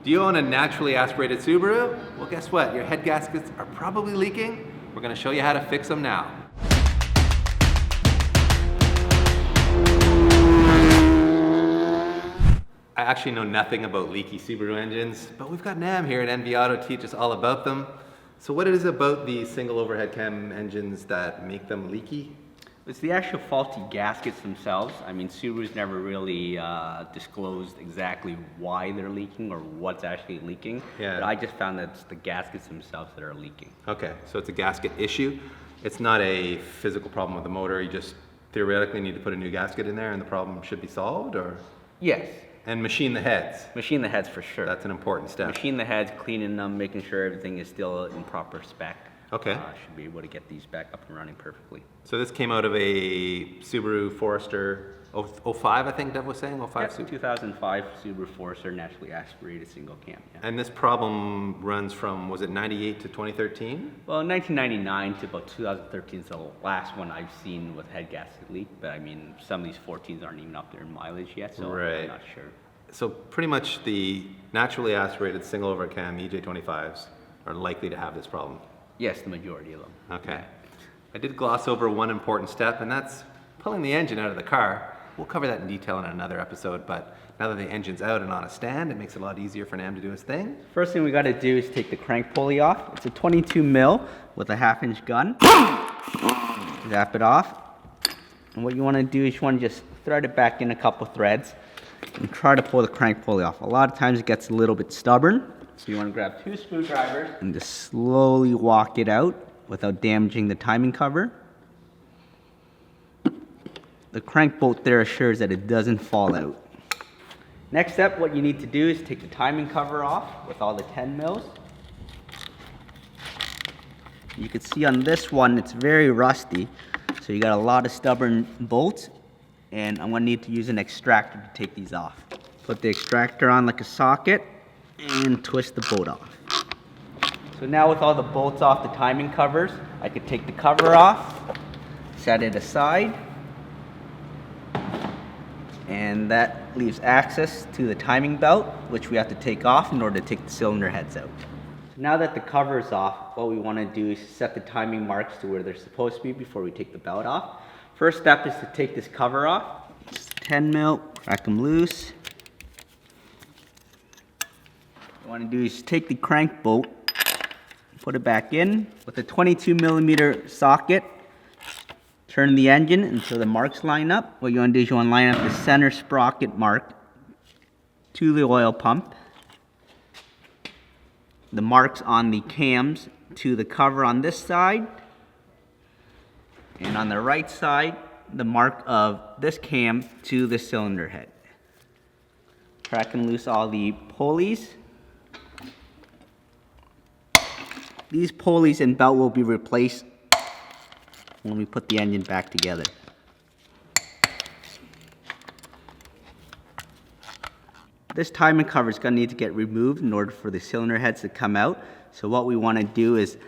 Do you own a naturally aspirated Subaru? Well, guess what? Your head gaskets are probably leaking. We're gonna show you how to fix them now. I actually know nothing about leaky Subaru engines, but we've got Nam here at NV Auto to teach us all about them. So what is it about the single overhead cam engines that make them leaky? It's the actual faulty gaskets themselves. I mean, Subaru's never really disclosed exactly why they're leaking or what's actually leaking. Yeah. But I just found that it's the gaskets themselves that are leaking. Okay, so it's a gasket issue. It's not a physical problem with the motor. You just theoretically need to put a new gasket in there and the problem should be solved, or? Yes. And machine the heads. Machine the heads for sure. That's an important step. Machine the heads, cleaning them, making sure everything is still in proper spec. Okay. Should be able to get these back up and running perfectly. So this came out of a Subaru Forester 05, I think Dev was saying, 05 Yep, 2005 Subaru Forester naturally aspirated single cam. Yeah. And this problem runs from, was it 98 to 2013? Well, 1999 to about 2013 is the last one I've seen with head gasket leak, but I mean, some of these 14s aren't even up there in mileage yet, so Right. I'm not sure. So pretty much the naturally aspirated single overhead cam EJ25s are likely to have this problem. Yes, the majority of them. Okay. I did gloss over one important step, and that's pulling the engine out of the car. We'll cover that in detail in another episode, but now that the engine's out and on a stand, it makes it a lot easier for Nam to do his thing. First thing we got to do is take the crank pulley off. It's a 22 mil with a 1/2 inch gun. Zap it off. And what you want to do is you want to just thread it back in a couple threads and try to pull the crank pulley off. A lot of times it gets a little bit stubborn. So you want to grab 2 screwdrivers and just slowly walk it out without damaging the timing cover. The crank bolt there assures that it doesn't fall out. Next step, what you need to do is take the timing cover off with all the 10 mils. You can see on this one, it's very rusty. So you got a lot of stubborn bolts, and I'm gonna need to use an extractor to take these off. Put the extractor on like a socket and twist the bolt off. So now with all the bolts off the timing covers, I could take the cover off, set it aside, and that leaves access to the timing belt, which we have to take off in order to take the cylinder heads out. So now that the cover is off, what we want to do is set the timing marks to where they're supposed to be before we take the belt off. First step is to take this cover off. Just 10 mil, crack them loose. What you want to do is take the crank bolt, put it back in with a 22 millimeter socket. Turn the engine until the marks line up. What you want to do is you want to line up the center sprocket mark to the oil pump, the marks on the cams to the cover on this side, and on the right side, the mark of this cam to the cylinder head. Crack and loose all the pulleys. These pulleys and belt will be replaced when we put the engine back together. This timing cover is going to need to get removed in order for the cylinder heads to come out. So what we want to do is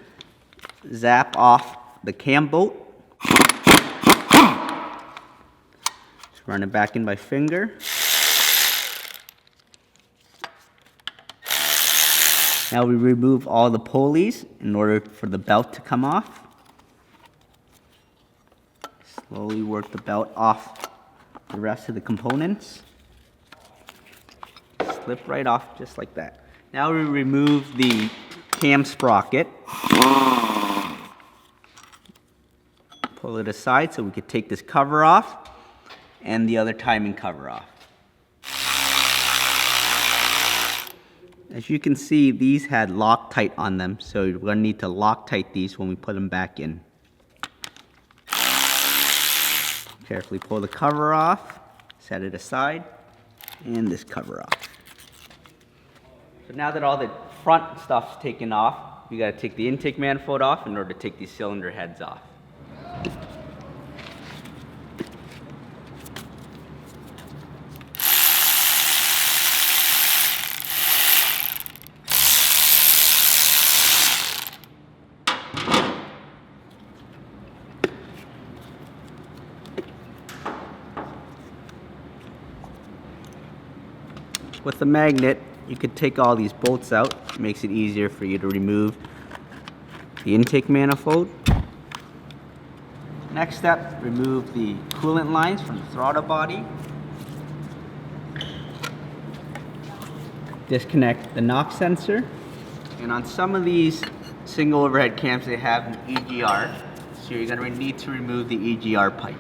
zap off the cam bolt. Just run it back in by finger. Now we remove all the pulleys in order for the belt to come off. Slowly work the belt off the rest of the components. Slip right off just like that. Now we remove the cam sprocket. Pull it aside so we can take this cover off and the other timing cover off. As you can see, these had Loctite on them, so we're going to need to Loctite these when we put them back in. Carefully pull the cover off, set it aside, and this cover off. So now that all the front stuff's taken off, we got to take the intake manifold off in order to take these cylinder heads off. With the magnet, you could take all these bolts out. It makes it easier for you to remove the intake manifold. Next step, remove the coolant lines from the throttle body. Disconnect the knock sensor. And on some of these single overhead cams, they have an EGR. So you're going to need to remove the EGR pipe.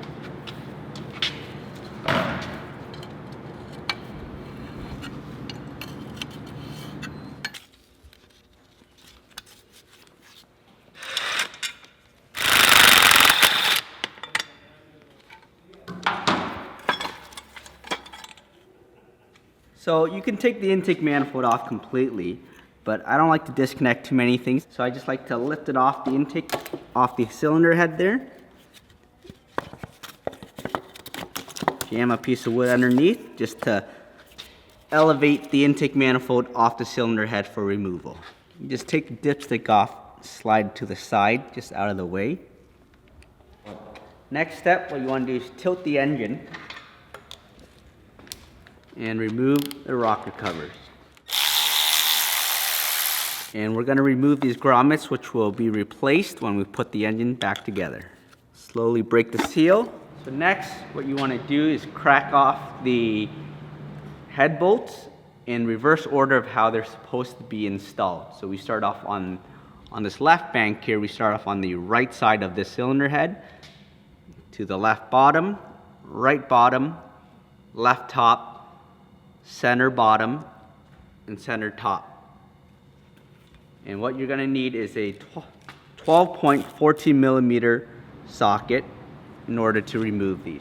So you can take the intake manifold off completely, but I don't like to disconnect too many things. So I just like to lift it off the intake, off the cylinder head there. Jam a piece of wood underneath just to elevate the intake manifold off the cylinder head for removal. You just take the dipstick off, slide it to the side, just out of the way. Next step, what you want to do is tilt the engine and remove the rocker covers. And we're going to remove these grommets, which will be replaced when we put the engine back together. Slowly break the seal. So next, what you want to do is crack off the head bolts in reverse order of how they're supposed to be installed. So we start off on this left bank here, we start off on the right side of this cylinder head, to the left bottom, right bottom, left top, center bottom, and center top. And what you're going to need is a 12.14 millimeter socket in order to remove these.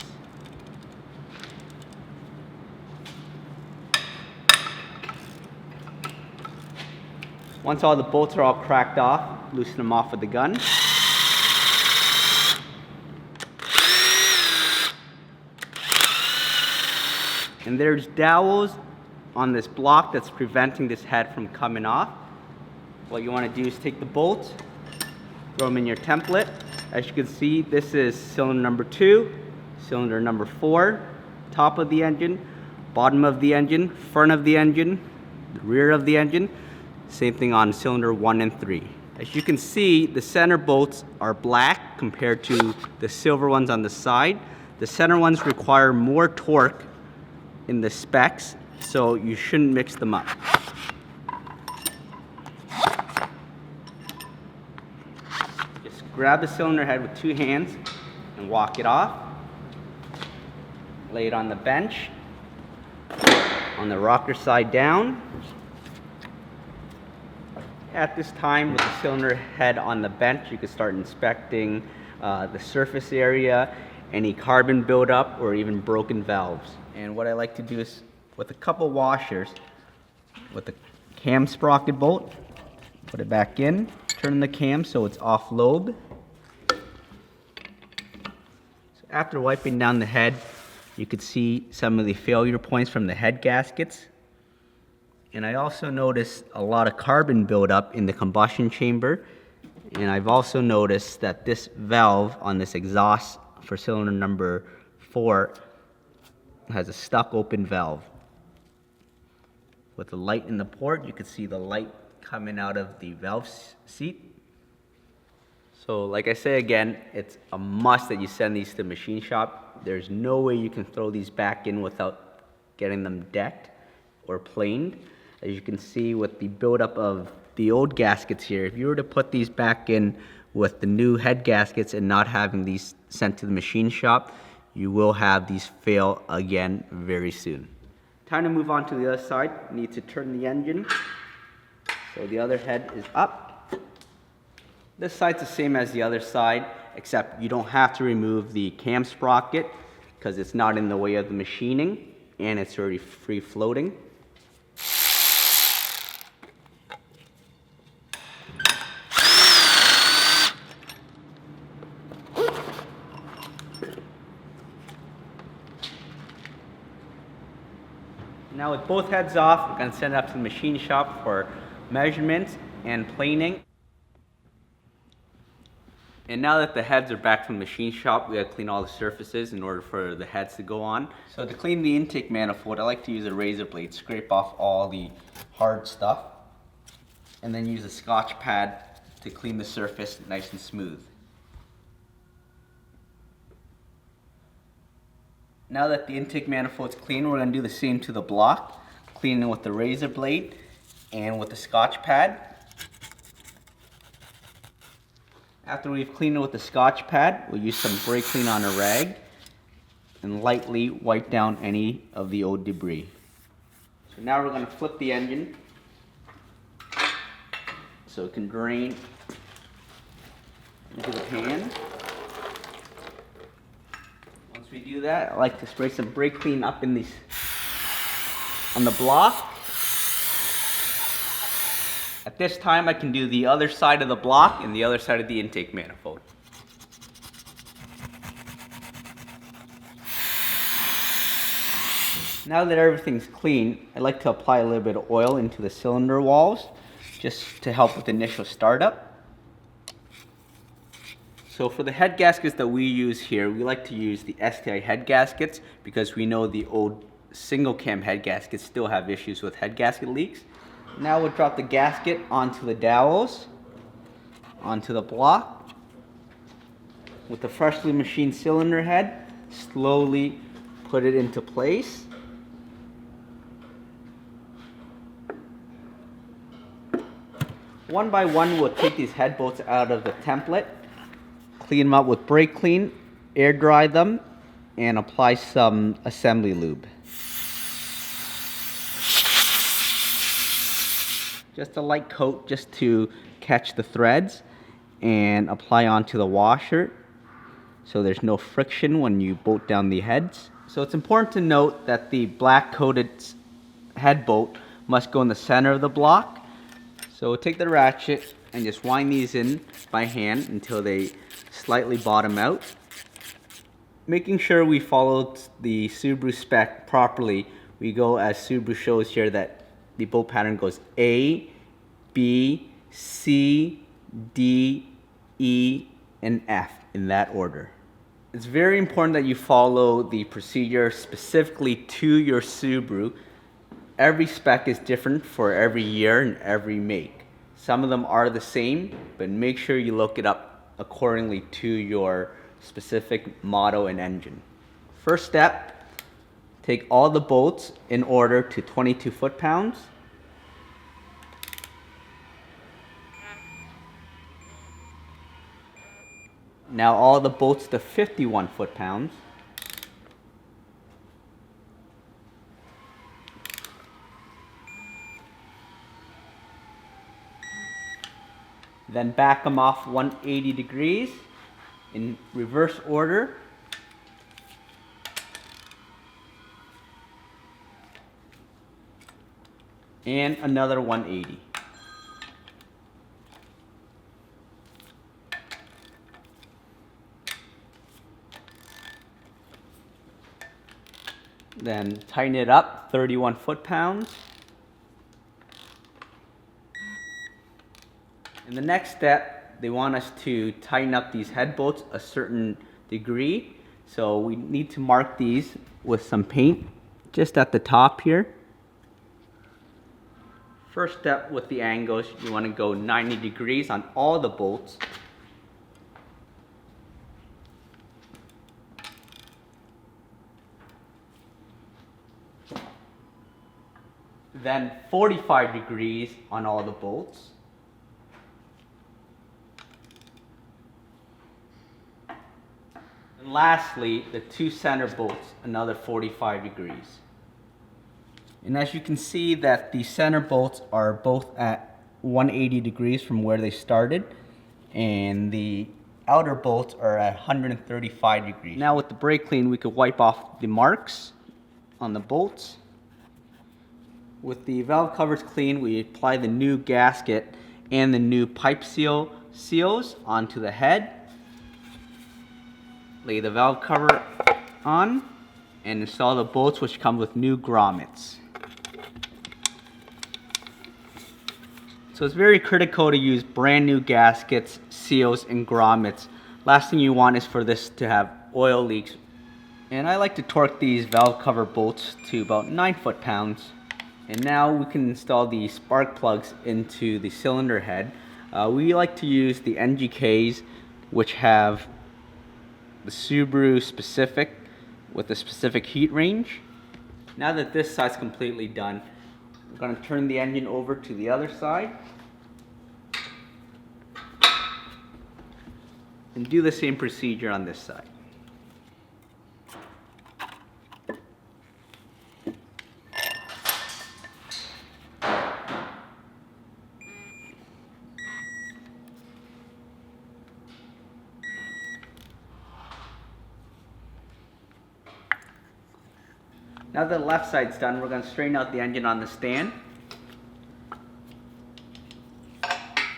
Once all the bolts are all cracked off, loosen them off with the gun. And there's dowels on this block that's preventing this head from coming off. What you want to do is take the bolts, throw them in your template. As you can see, this is cylinder number 2, cylinder number 4, top of the engine, bottom of the engine, front of the engine, the rear of the engine. Same thing on cylinder 1 and 3. As you can see, the center bolts are black compared to the silver ones on the side. The center ones require more torque in the specs, so you shouldn't mix them up. Just grab the cylinder head with 2 hands and walk it off. Lay it on the bench, on the rocker side down. At this time, with the cylinder head on the bench, you can start inspecting the surface area, any carbon buildup, or even broken valves. And what I like to do is, with a couple washers, with the cam sprocket bolt, put it back in, turn the cam so it's off lobe. So after wiping down the head, you could see some of the failure points from the head gaskets. And I also noticed a lot of carbon buildup in the combustion chamber. And I've also noticed that this valve on this exhaust for cylinder number 4 has a stuck open valve. With the light in the port, you can see the light coming out of the valve seat. So like I say again, it's a must that you send these to the machine shop. There's no way you can throw these back in without getting them decked or planed. As you can see with the buildup of the old gaskets here, if you were to put these back in with the new head gaskets and not having these sent to the machine shop, you will have these fail again very soon. Time to move on to the other side. You need to turn the engine so the other head is up. This side's the same as the other side, except you don't have to remove the cam sprocket because it's not in the way of the machining and it's already free floating. Now with both heads off, we're going to send it up to the machine shop for measurements and planing. And now that the heads are back from the machine shop, we gotta clean all the surfaces in order for the heads to go on. So to clean the intake manifold, I like to use a razor blade, scrape off all the hard stuff, and then use a Scotch pad to clean the surface nice and smooth. Now that the intake manifold's clean, we're gonna do the same to the block, cleaning with the razor blade and with the Scotch pad. After we've cleaned it with the Scotch pad, we'll use some brake clean on a rag and lightly wipe down any of the old debris. So now we're going to flip the engine so it can drain into the pan. Once we do that, I like to spray some brake clean up in these on the block. At this time, I can do the other side of the block and the other side of the intake manifold. Now that everything's clean, I like to apply a little bit of oil into the cylinder walls just to help with initial startup. So for the head gaskets that we use here, we like to use the STI head gaskets because we know the old single cam head gaskets still have issues with head gasket leaks. Now we'll drop the gasket onto the dowels, onto the block. With the freshly machined cylinder head, slowly put it into place. One by one, we'll take these head bolts out of the template, clean them up with brake clean, air dry them, and apply some assembly lube. Just a light coat just to catch the threads and apply onto the washer so there's no friction when you bolt down the heads. So it's important to note that the black coated head bolt must go in the center of the block. So we'll take the ratchet and just wind these in by hand until they slightly bottom out. Making sure we followed the Subaru spec properly, we go as Subaru shows here that the bolt pattern goes A, B, C, D, E, and F in that order. It's very important that you follow the procedure specifically to your Subaru. Every spec is different for every year and every make. Some of them are the same, but make sure you look it up accordingly to your specific model and engine. First step, take all the bolts in order to 22 foot-pounds. Now all the bolts to 51 foot-pounds. Then back them off 180 degrees in reverse order. And another 180. Then tighten it up 31 foot-pounds. In the next step, they want us to tighten up these head bolts a certain degree. So we need to mark these with some paint just at the top here. First step with the angles, you want to go 90 degrees on all the bolts. Then 45 degrees on all the bolts. And lastly, the two center bolts, another 45 degrees. And as you can see that the center bolts are both at 180 degrees from where they started, and the outer bolts are at 135 degrees. Now with the brake clean, we could wipe off the marks on the bolts. With the valve covers clean, we apply the new gasket and the new pipe seals onto the head. Lay the valve cover on and install the bolts, which come with new grommets. So it's very critical to use brand new gaskets, seals, and grommets Last thing you want is for this to have oil leaks. And I like to torque these valve cover bolts to about 9 foot-pounds. And now we can install the spark plugs into the cylinder head. We like to use the NGKs, which have the Subaru specific with a specific heat range. Now that this side's completely done, we're going to turn the engine over to the other side and do the same procedure on this side. Now that the left side's done, we're going to straighten out the engine on the stand.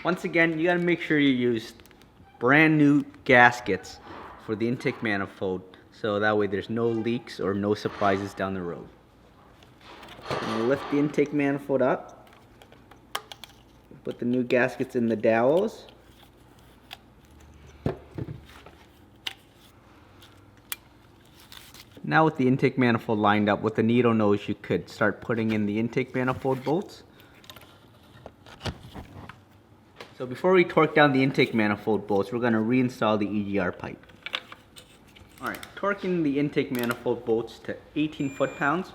Once again, you got to make sure you use brand new gaskets for the intake manifold, so that way there's no leaks or no surprises down the road. We'll lift the intake manifold up, put the new gaskets in the dowels. Now with the intake manifold lined up with the needle nose, you could start putting in the intake manifold bolts. So before we torque down the intake manifold bolts, we're going to reinstall the EGR pipe. Alright, torquing the intake manifold bolts to 18 foot-pounds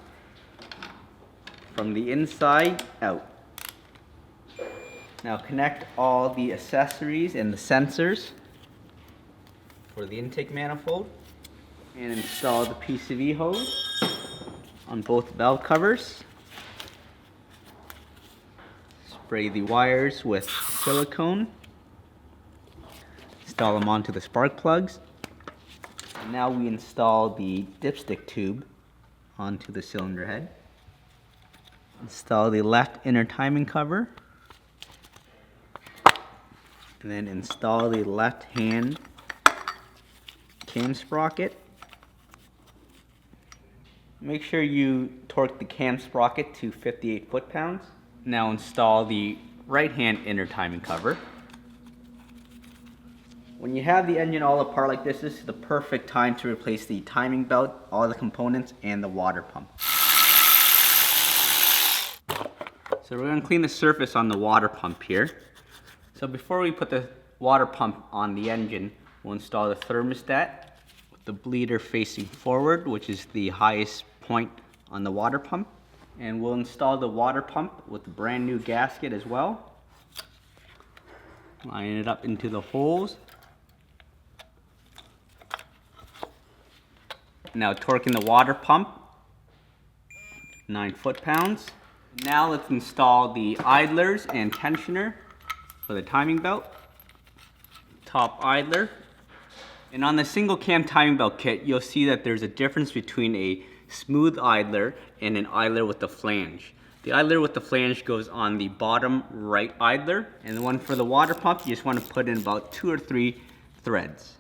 from the inside out. Now connect all the accessories and the sensors for the intake manifold and install the PCV hose on both valve covers. Spray the wires with silicone. Install them onto the spark plugs. And now we install the dipstick tube onto the cylinder head. Install the left inner timing cover. And then install the left hand cam sprocket. Make sure you torque the cam sprocket to 58 foot-pounds. Now install the right hand inner timing cover. When you have the engine all apart like this is the perfect time to replace the timing belt, all the components, and the water pump. So we're going to clean the surface on the water pump here. So before we put the water pump on the engine, we'll install the thermostat with the bleeder facing forward, which is the highest point on the water pump. And we'll install the water pump with the brand new gasket as well. Line it up into the holes. Now torquing the water pump, 9 foot-pounds. Now let's install the idlers and tensioner for the timing belt. Top idler. And on the single cam timing belt kit, you'll see that there's a difference between a smooth idler and an idler with a flange. The idler with the flange goes on the bottom right idler, and the one for the water pump, you just want to put in about 2 or 3 threads.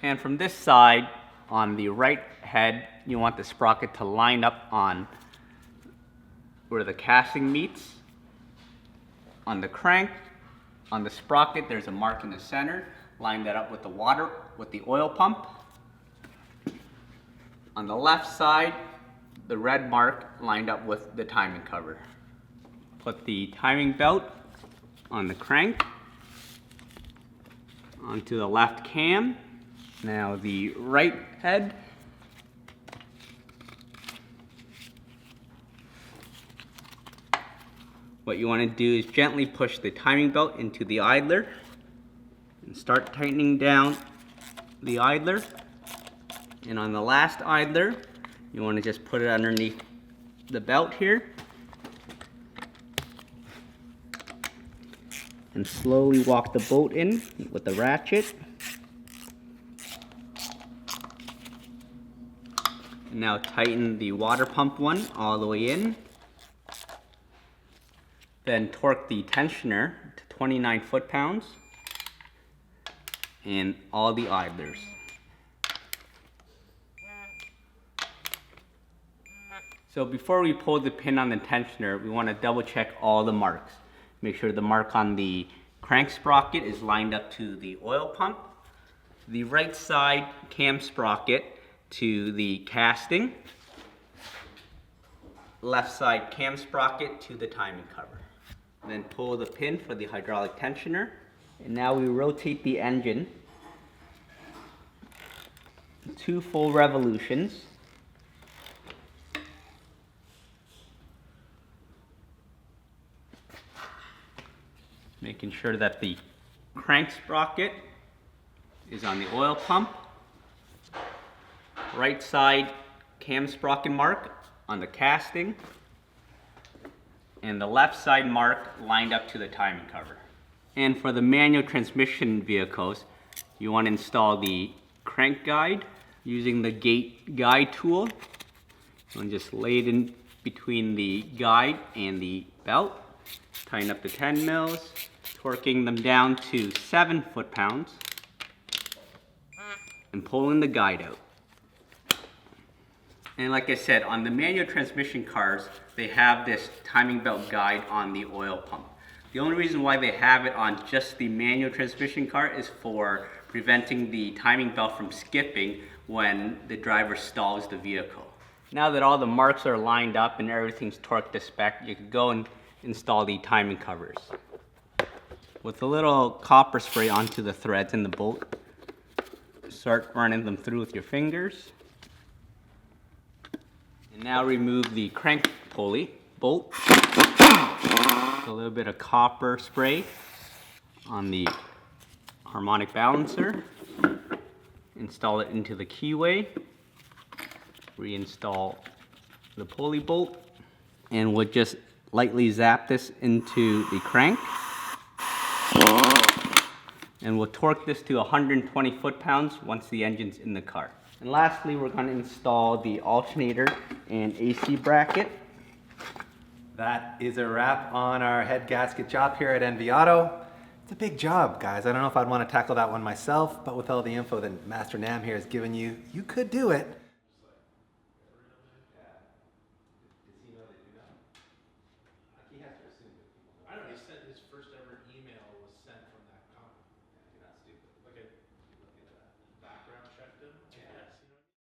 And from this side, on the right head, you want the sprocket to line up on where the casting meets. On the crank, on the sprocket, there's a mark in the center. Line that up with the oil pump. On the left side, the red mark lined up with the timing cover. Put the timing belt on the crank, onto the left cam. Now the right head. What you want to do is gently push the timing belt into the idler and start tightening down the idler. And on the last idler, you want to just put it underneath the belt here and slowly walk the bolt in with the ratchet. And now tighten the water pump one all the way in. Then torque the tensioner to 29 foot-pounds and all the idlers. So before we pull the pin on the tensioner, we want to double check all the marks. Make sure the mark on the crank sprocket is lined up to the oil pump. the right side cam sprocket to the casting, left side cam sprocket to the timing cover. Then pull the pin for the hydraulic tensioner, and now we rotate the engine 2 full revolutions. Making sure that the crank sprocket is on the oil pump. Right side cam sprocket mark on the casting. And the left side mark lined up to the timing cover. And for the manual transmission vehicles, you want to install the crank guide using the gate guide tool. And just lay it in between the guide and the belt. Tighten up the 10 mils, torquing them down to 7 foot-pounds, and pulling the guide out. And like I said, on the manual transmission cars, they have this timing belt guide on the oil pump. The only reason why they have it on just the manual transmission car is for preventing the timing belt from skipping when the driver stalls the vehicle. Now that all the marks are lined up and everything's torqued to spec, you can go and install the timing covers. With a little copper spray onto the threads in the bolt, start running them through with your fingers. And now remove the crank pulley bolt. A little bit of copper spray on the harmonic balancer. Install it into the keyway. Reinstall the pulley bolt. And we'll just lightly zap this into the crank. And we'll torque this to 120 foot-pounds once the engine's in the car. And lastly, we're going to install the alternator and AC bracket. That is a wrap on our head gasket job here at NV Auto. It's a big job, guys. I don't know if I'd want to tackle that one myself, but with all the info that Master Nam here has given you, you could do it.